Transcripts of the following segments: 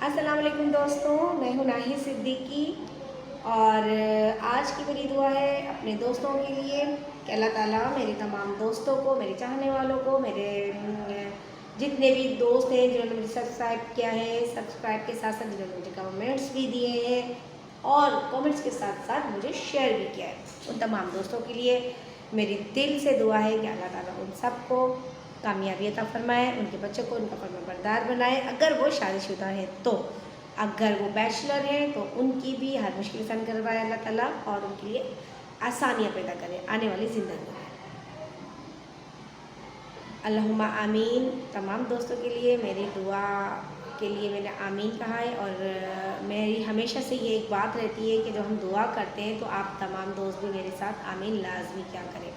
السلام علیکم دوستوں، میں ہوں ناہید صدیقی اور آج کی میری دعا ہے اپنے دوستوں کے لیے کہ اللہ تعالیٰ میرے تمام دوستوں کو، میرے چاہنے والوں کو، میرے جتنے بھی دوست ہیں جنہوں نے مجھے سبسکرائب کیا ہے، سبسکرائب کے ساتھ ساتھ جنہوں نے مجھے کمنٹس بھی دیے ہیں اور کمنٹس کے ساتھ ساتھ مجھے شیئر بھی کیا ہے، ان تمام دوستوں کے لیے میری دل سے دعا ہے کہ اللہ تعالیٰ ان سب کو کامیابی عطا فرمائے، ان کے بچوں کو ان کا فرما بردار بنائے، اگر وہ شادی شدہ ہے تو، اگر وہ بیچلر ہیں تو ان کی بھی ہر مشکل آسان کروائے اللہ تعالیٰ اور ان کے لیے آسانیاں پیدا کرے آنے والی زندگی میں۔ اللہم آمین۔ تمام دوستوں کے لیے میری دعا کے لیے میں نے آمین کہا ہے، اور میری ہمیشہ سے یہ ایک بات رہتی ہے کہ جب ہم دعا کرتے ہیں تو آپ تمام دوست بھی میرے ساتھ آمین لازمی کیا کریں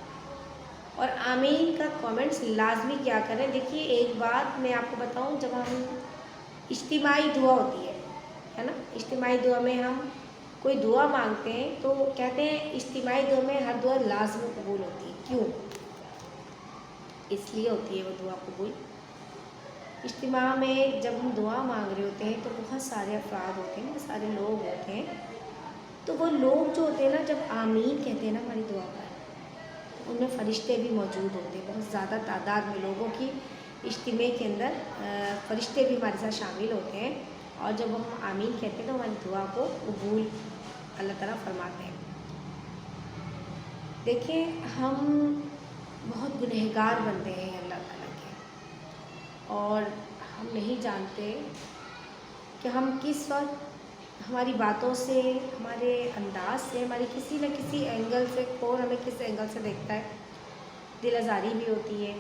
اور آمین کا کامنٹس لازمی کیا کریں۔ دیکھیے ایک بات میں آپ کو بتاؤں، جب ہم اجتماعی دعا ہوتی ہے نا، اجتماعی دعا میں ہم کوئی دعا مانگتے ہیں تو کہتے ہیں اجتماعی دعا میں ہر دعا لازمی قبول ہوتی ہے۔ کیوں؟ اس لیے ہوتی ہے وہ دعا قبول، اجتماع میں جب ہم دعا مانگ رہے ہوتے ہیں تو بہت سارے افراد ہوتے ہیں، بہت سارے لوگ ہوتے ہیں، تو وہ لوگ جو ہوتے ہیں نا جب آمین کہتے ہیں نا ہماری دعا پر، ان میں فرشتے بھی موجود ہوتے ہیں، بہت زیادہ تعداد میں لوگوں کی اجتماع کے اندر فرشتے بھی ہمارے ساتھ شامل ہوتے ہیں، اور جب ہم آمین کہتے ہیں تو ہماری دعا کو قبول اللہ تعالیٰ فرماتے ہیں۔ دیکھیں ہم بہت گنہگار بنتے ہیں اللہ تعالیٰ کے، اور ہم نہیں جانتے کہ ہم کس وقت ہماری باتوں سے، ہمارے انداز سے، ہماری کسی نہ کسی اینگل سے، کون ہمیں کس اینگل سے دیکھتا ہے، دل آزاری بھی ہوتی ہے،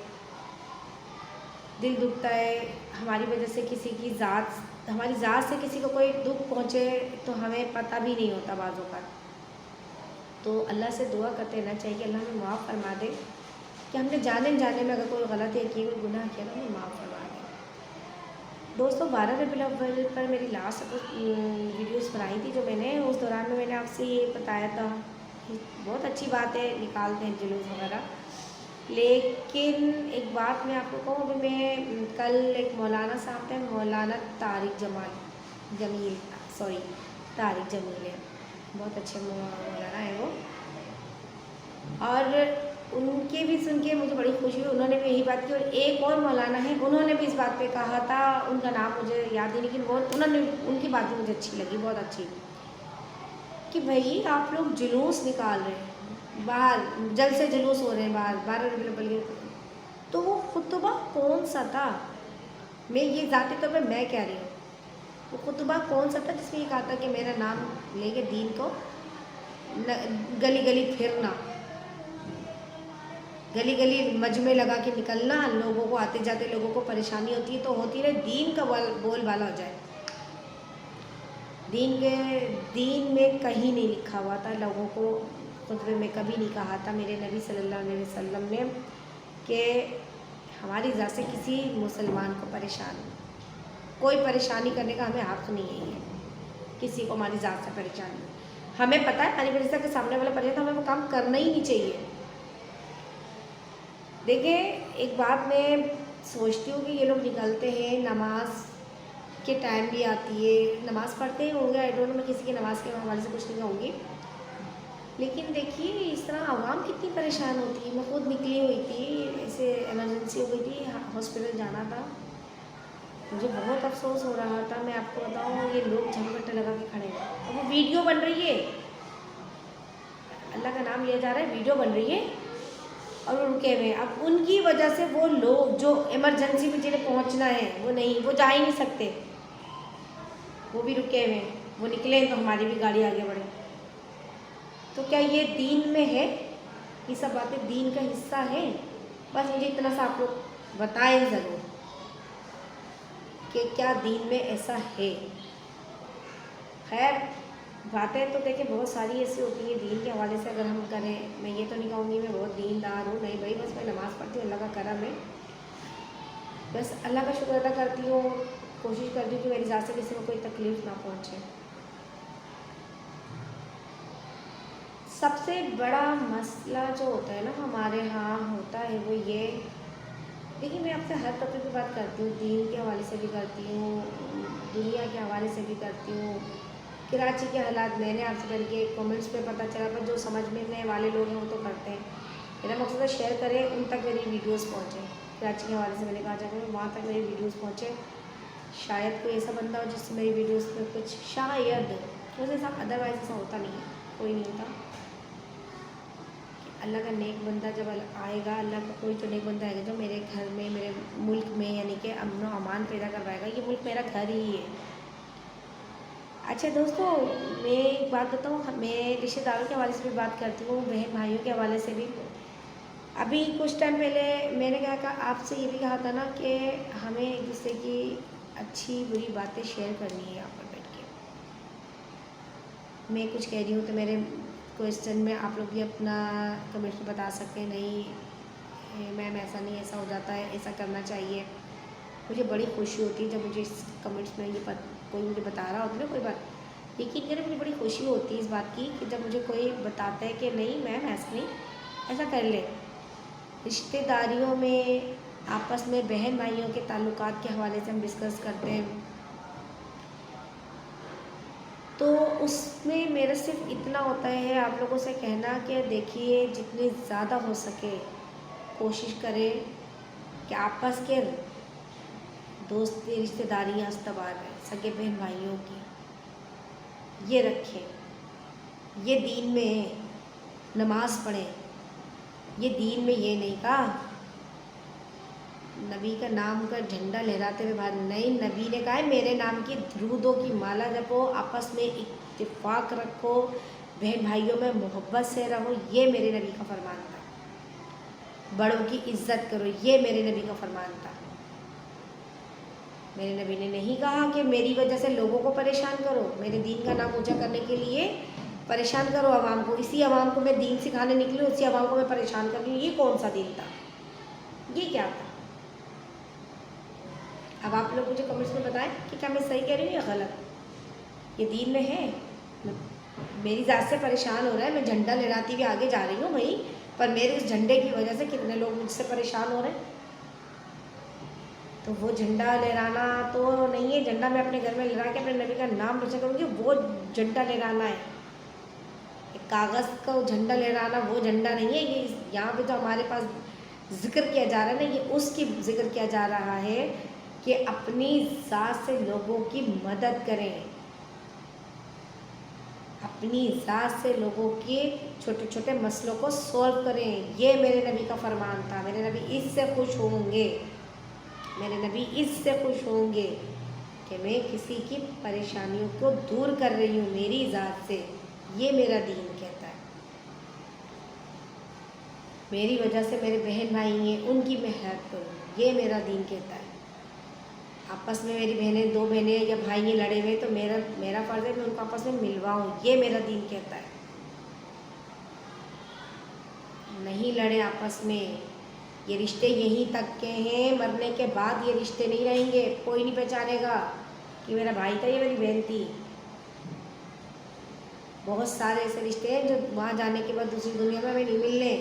دل دکھتا ہے، ہماری وجہ سے کسی کی ذات، ہماری ذات سے کسی کو کوئی دکھ پہنچے تو ہمیں پتہ بھی نہیں ہوتا بعض اوقات۔ تو اللہ سے دعا کرتے رہنا چاہیے کہ اللہ ہمیں معاف فرما دے، کہ ہم نے جانے جانے میں اگر کوئی غلطی کی، کوئی گناہ کیا تو ہمیں معاف فرما دے۔ دوستوں 12 ربیع الاول پر میری لاسٹ ویڈیوز بنائی تھی جو میں نے، اس دوران میں نے آپ سے یہ بتایا تھا، بہت اچھی بات ہے نکالتے ہیں جلوس وغیرہ، لیکن ایک بات میں آپ کو کہوں، ابھی میں کل ایک مولانا صاحب تھے، مولانا طارق جمیل ہے، بہت اچھے مولانا ہیں وہ، اور ان کے بھی سن کے مجھے بڑی خوشی ہوئی، انہوں نے بھی یہی بات کی، اور ایک اور مولانا ہے انہوں نے بھی اس بات پہ کہا تھا، ان کا نام مجھے یاد نہیں، لیکن انہوں نے، ان کی بات بھی مجھے اچھی لگی، بہت اچھی، کہ بھائی آپ لوگ جلوس نکال رہے ہیں باہر، جلد سے جلوس ہو رہے ہیں باہر 12 ربیع الاول، تو وہ خطبہ کون سا تھا؟ میں یہ ذاتی طور پہ میں کہہ رہی ہوں، وہ خطبہ کون سا تھا جس میں یہ کہا تھا کہ میرا نام لے کے دین کو گلی گلی پھرنا، گلی گلی مجمع لگا کے نکلنا، لوگوں کو آتے جاتے لوگوں کو پریشانی ہوتی ہے تو ہوتی رہے، دین کا بول بالا ہو جائے۔ دین میں کہیں نہیں لکھا ہوا تھا، لوگوں کو خطبے میں کبھی نہیں کہا تھا میرے نبی صلی اللہ علیہ وسلم نے کہ ہماری ذات سے کسی مسلمان کو کوئی پریشانی کرنے کا ہمیں حق نہیں ہے، کسی کو ہماری ذات سے پریشانی، ہمیں پتہ ہے ہماری وجہ سے کہ سامنے والا پریشان، ہمیں وہ کام کرنا ہی نہیں چاہیے۔ دیکھیں ایک بات میں سوچتی ہوں کہ یہ لوگ نکلتے ہیں، نماز کے ٹائم بھی آتی ہے، نماز پڑھتے ہی ہوں گے، آئی ڈونٹ نو، میں کسی کی نماز کے حوالے سے کچھ نہیں کہوں گی، لیکن دیکھیے اس طرح عوام کتنی پریشان ہوتی ہے۔ میں خود نکلی ہوئی تھی، ایسے ایمرجنسی ہو گئی تھی، ہاسپٹل جانا تھا، مجھے بہت افسوس ہو رہا تھا، میں آپ کو بتاؤں یہ لوگ جھمگٹے لگا کے کھڑے ہیں، اور وہ ویڈیو بن رہی ہے، اللہ کا نام لیا جا رہا ہے، ویڈیو بن رہی ہے اور وہ رکے ہوئے ہیں۔ اب ان کی وجہ سے وہ لوگ جو ایمرجنسی میں جنہیں پہنچنا ہے وہ جا ہی نہیں سکتے، وہ بھی رکے ہوئے ہیں، وہ نکلیں تو ہماری بھی گاڑی آگے بڑھے۔ تو کیا یہ دین میں ہے؟ یہ سب باتیں دین کا حصہ ہیں؟ بس مجھے اتنا سا آپ لوگ بتائیں ضرور کہ کیا دین میں ایسا ہے؟ خیر باتیں تو دیکھیں بہت ساری ایسی ہوتی ہیں دین کے حوالے سے، اگر ہم کریں، میں یہ تو نہیں کہوں گی میں بہت دیندار ہوں، نہیں بھائی، بس میں نماز پڑھتی ہوں، اللہ کا کرم ہے، بس اللہ کا شکر ادا کرتی ہوں، کوشش کرتی ہوں کہ میری ذات سے کسی کو کوئی تکلیف نہ پہنچے۔ سب سے بڑا مسئلہ جو ہوتا ہے نا ہمارے ہاں ہوتا ہے وہ یہ، دیکھیے میں آپ سے ہر ٹاپک پہ بات کرتی ہوں، دین کے حوالے سے بھی کرتی ہوں، دنیا کے حوالے سے بھی کرتی ہوں. کراچی کے حالات میں نے آپ سے کر کے کامنٹس پہ پتہ چلا، پر جو سمجھنے والے لوگ ہیں وہ تو کرتے ہیں. میرا مقصد ہے شیئر کریں، ان تک میری ویڈیوز پہنچیں. کراچی کے حوالے سے میں نے کہا جائے کہ وہاں تک میری ویڈیوز پہنچے. شاید کوئی ایسا بندہ ہو جس سے میری ویڈیوز پہ کچھ، شاید اس حساب، ادروائز ایسا ہوتا نہیں ہے، کوئی نہیں ہوتا. اللہ کا نیک بندہ جب آئے گا، اللہ کا کوئی تو نیک بندہ آئے گا جو میرے گھر میں، میرے ملک میں یعنی کہ امن و امان پیدا کروائے گا. یہ ملک میرا گھر ہی ہے. اچھا دوستو، میں ایک بات بتاؤں، میں رشتہ داروں کے حوالے سے بھی بات کرتی ہوں، بہن بھائیوں کے حوالے سے بھی. ابھی کچھ ٹائم پہلے میں نے کہا آپ سے یہ بھی کہا تھا نا کہ ہمیں ایک دوسرے کی اچھی بری باتیں شیئر کرنی ہے یہاں پر بیٹھ کے. میں کچھ کہہ رہی ہوں تو میرے کویسچن میں آپ لوگ بھی اپنا کمنٹ میں بتا سکتے ہیں، نہیں میم ایسا نہیں، ایسا ہو جاتا ہے، ایسا کرنا چاہیے. مجھے بڑی خوشی ہوتی ہے جب مجھے اس کمنٹس میں یہ کوئی مجھے بتا رہا ہوتا ہے نا کوئی بات. یقین کریں مجھے بڑی خوشی ہوتی ہے اس بات کی کہ جب مجھے کوئی بتاتا ہے کہ نہیں میم ایسا نہیں، ایسا کر لے. رشتہ داریوں میں، آپس میں بہن بھائیوں کے تعلقات کے حوالے سے ہم ڈسکس کرتے ہیں، تو اس میں میرا صرف اتنا ہوتا ہے آپ لوگوں سے کہنا کہ دیکھیے جتنی زیادہ ہو سکے کوشش کریں کہ آپس کے دوستی رشتہ داریاں استوار ہیں، سگے بہن بھائیوں کی یہ رکھیں. یہ دین میں ہے، نماز پڑھیں. یہ دین میں یہ نہیں کہا نبی کا نام کا جھنڈا لہراتے ہوئے باہر نہیں. نبی نے کہا ہے میرے نام کی درودوں کی مالا جپو، آپس میں اتفاق رکھو، بہن بھائیوں میں محبت سے رہو. یہ میرے نبی کا فرمان تھا. بڑوں کی عزت کرو، یہ میرے نبی کا فرمان تھا. میرے نبی نے نہیں کہا کہ میری وجہ سے لوگوں کو پریشان کرو. میرے دین کا نام اونچا کرنے کے لیے پریشان کرو عوام کو. اسی عوام کو میں دین سکھانے نکلی ہوں، اسی عوام کو میں پریشان کر رہی ہوں. یہ کون سا دین تھا؟ یہ کیا تھا؟ اب آپ لوگ مجھے کمنٹس میں بتائیں کہ کیا میں صحیح کہہ رہی ہوں یا غلط. یہ دین میں ہے. میری ذات سے پریشان ہو رہا ہے، میں جھنڈا لہراتی ہوئی آگے جا رہی ہوں بھائی، پر میرے اس جھنڈے کی وجہ سے کتنے لوگ مجھ سے پریشان ہو رہے ہیں. تو وہ جھنڈا لہرانا تو نہیں ہے. جھنڈا میں اپنے گھر میں لہرا کے اپنے نبی کا نام روشن کروں گی، وہ جھنڈا لہرانا ہے. ایک کاغذ کا جھنڈا لہرانا وہ جھنڈا نہیں ہے. یہ یہاں پہ جو ہمارے پاس ذکر کیا جا رہا ہے نا، یہ اس کی ذکر کیا جا رہا ہے کہ اپنی ذات سے لوگوں کی مدد کریں، اپنی ذات سے لوگوں کے چھوٹے چھوٹے مسئلوں کو سولو کریں. یہ میرے نبی کا فرمان تھا. میرے نبی اس سے خوش ہوں گے، میرے نبی اس سے خوش ہوں گے کہ میں کسی کی پریشانیوں کو دور کر رہی ہوں میری ذات سے. یہ میرا دین کہتا ہے. میری وجہ سے میرے بہن بھائی ہیں ان کی میں ہیلپ کروں، یہ میرا دین کہتا ہے. آپس میں میری بہنیں، دو بہنیں یا بھائی ہیں لڑے ہوئے تو میرا فرض ہے میں ان کو آپس میں ملواؤں. یہ میرا دین کہتا ہے. نہیں لڑیں آپس میں. یہ رشتے یہیں تک کے ہیں، مرنے کے بعد یہ رشتے نہیں رہیں گے. کوئی نہیں پہچانے گا کہ میرا بھائی تھا، یہ میری بہن تھی. بہت سارے ایسے رشتے ہیں جو وہاں جانے کے بعد دوسری دنیا میں ہمیں نہیں ملنے.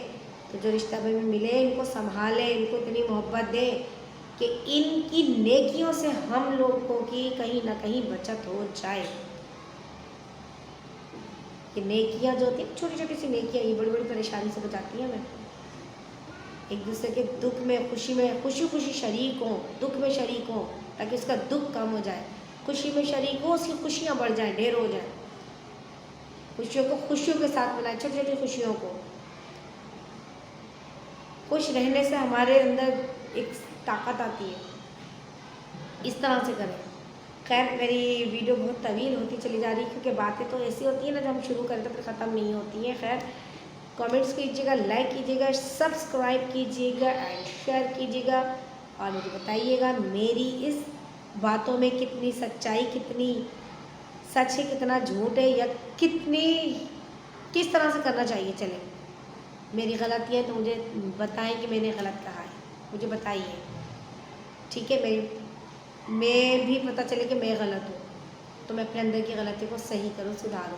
تو جو رشتہ میں ملے ان کو سنبھالیں، ان کو اتنی محبت دیں کہ ان کی نیکیوں سے ہم لوگوں کی کہیں نہ کہیں بچت ہو جائے. کہ نیکیاں جو ہوتی ہیں چھوٹی چھوٹی سی نیکیاں، یہ بڑی بڑی پریشانی سے بچاتی ہیں. ہمیں ایک دوسرے کے دکھ میں خوشی خوشی شریک ہوں، دکھ میں شریک ہوں تاکہ اس کا دکھ کم ہو جائے. خوشی میں شریک ہو، اس کی خوشیاں بڑھ جائیں، ڈھیر ہو جائیں. خوشیوں کو خوشیوں کے ساتھ منائیں. چھوٹی چھوٹی خوشیوں کو. خوش رہنے سے ہمارے اندر ایک طاقت آتی ہے. اس طرح سے کریں. خیر میری ویڈیو بہت طویل ہوتی چلی جا رہی ہے کیونکہ باتیں تو ایسی ہوتی ہیں نا جو ہم شروع کریں تو پھر ختم نہیں ہوتی ہیں. خیر کمنٹس کیجیے گا، لائک کیجیے گا، سبسکرائب کیجیے گا اینڈ شیئر کیجیے گا، اور مجھے بتائیے گا میری اس باتوں میں کتنی سچائی، کتنی سچ ہے، کتنا جھوٹ ہے، یا کس طرح سے کرنا چاہیے. چلیں میری غلطی ہے تو مجھے بتائیں کہ میں نے غلط کہا ہے، مجھے بتائیے. ٹھیک ہے، میں بھی پتہ چلے کہ میں غلط ہوں تو میں اپنے اندر کی غلطی کو صحیح کروں، سدھاروں.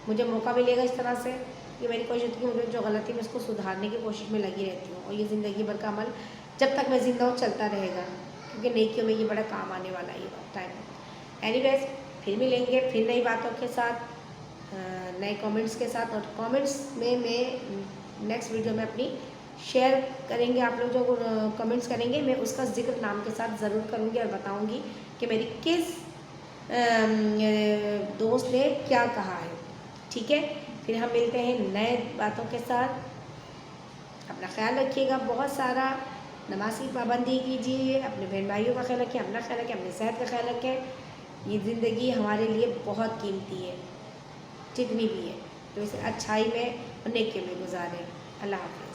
مجھے موقع ملے گا اس طرح سے کہ میری کوشش ہوتی ہے کہ مجھے جو غلطی میں اس کو سدھارنے کی کوشش میں لگی رہتی ہوں. اور یہ زندگی بھر کا عمل جب تک میں زندہ ہوں چلتا رہے گا کیونکہ نیکیوں میں یہ بڑا کام آنے والا ہے یہ ٹائم. اینی ویز پھر ملیں گے پھر نئی باتوں کے ساتھ، نئے کامنٹس کے ساتھ، اور کامنٹس میں نیکسٹ ویڈیو میں اپنی شیئر کریں گے، آپ لوگ جو کمنٹس کریں گے میں اس کا ذکر نام کے ساتھ ضرور کروں گی اور بتاؤں گی کہ میری کس دوست نے کیا کہا ہے، ٹھیک ہے؟ پھر ہم ملتے ہیں نئے باتوں کے ساتھ، اپنا خیال رکھیے گا بہت سارا، نماز کی پابندی کیجیے، اپنے بہن بھائیوں کا خیال رکھیں، اپنا خیال رکھیں، اپنی صحت کا خیال رکھیں، یہ زندگی ہمارے لیے بہت قیمتی ہے جتنی بھی ہے، تو اسے اچھائی میں اور نیکی میں گزاریں۔ اللہ حافظ۔